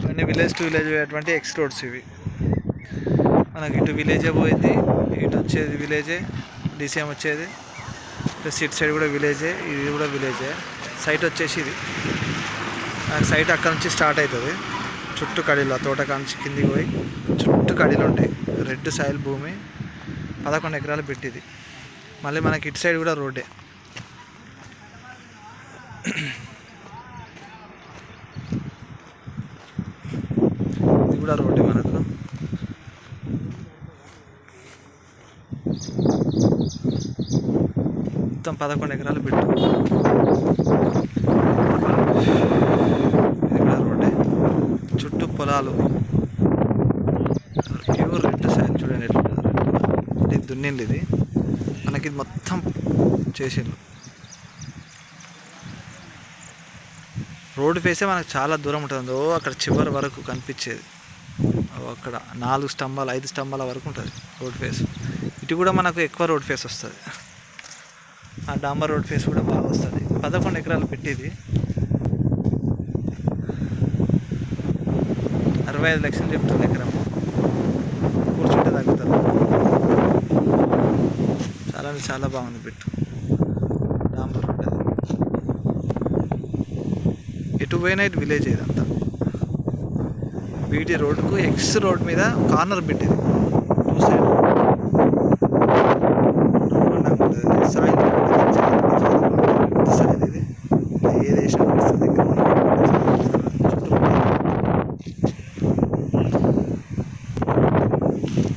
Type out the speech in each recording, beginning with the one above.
ఇవన్నీ village to village పోయేటువంటి X roads ఇవి. మనకి ఇటు విలేజే పోయింది, ఇటు వచ్చేది విలేజే, డీసీఎం వచ్చేది ప్లస్ ఇటు సైడ్ కూడా విలేజే, ఇది కూడా విలేజే. సైట్ వచ్చేసి ఇది సైట్ అక్కడ నుంచి స్టార్ట్ అవుతుంది. చుట్టూ కడీలు, ఆ తోట కాంచి కిందికి పోయి చుట్టూ కడీలు ఉంటాయి. రెడ్ సాయిల్ భూమి, 11 ఎకరాలు పెట్టింది. మళ్ళీ మనకి ఇటు సైడ్ కూడా రోడ్డే, ఇది కూడా రోడ్డే మనకు. మొత్తం 11 ఎకరాలు పెట్టు. ఇది కూడా రోడ్డే, చుట్టూ పొలాలు, ప్యూర్ రెడ్ సాయిల్. చూడండి ఎట్లా ఇది దున్నింది. ఇది మనకి ఇది మొత్తం చేసిండ్రు. రోడ్డు ఫేసే మనకు చాలా దూరం ఉంటుంది. ఓ అక్కడ చివరి వరకు కనిపించేది, అక్కడ 4 స్తంభాలు 5 స్తంభాల వరకు ఉంటుంది రోడ్ ఫేస్. ఇటు కూడా మనకు ఎక్కువ రోడ్ ఫేస్ వస్తుంది, ఆ డాంబర్ రోడ్ ఫేస్ కూడా బాగా వస్తుంది. 11 ఎకరాలు పెట్టేది, 65 లక్షలు చెప్తుంది ఎకరము. కూర్చుంటే తగ్గుతుంది. చాలా బాగుంది పెట్టు. డాంబర్ రోడ్ అది. ఎటు పోయినా ఇటు విలేజ్ ఇదంతా. బీటీ రోడ్కు ఎక్స్ రోడ్ మీద కార్నర్ పెట్టేది, టూ సైడ్ సాయిల్ సాయిల్. ఇది ఏ దేశం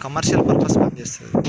కమర్షియల్ పర్పస్ పనిచేస్తుంది.